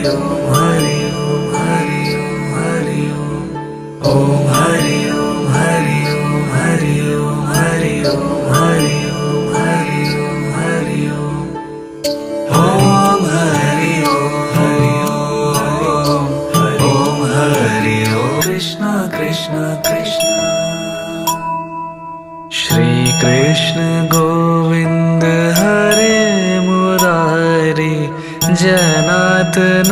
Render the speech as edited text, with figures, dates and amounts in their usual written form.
Om Hari Om Hari Om Hari Om Om Hari Om Hari Om Hari Om Hari Om Hari Om Hari Om Hari Om Hari Om Om Hari Om Krishna Krishna Krishna Shri Krishna Govind Hare Murari Janardan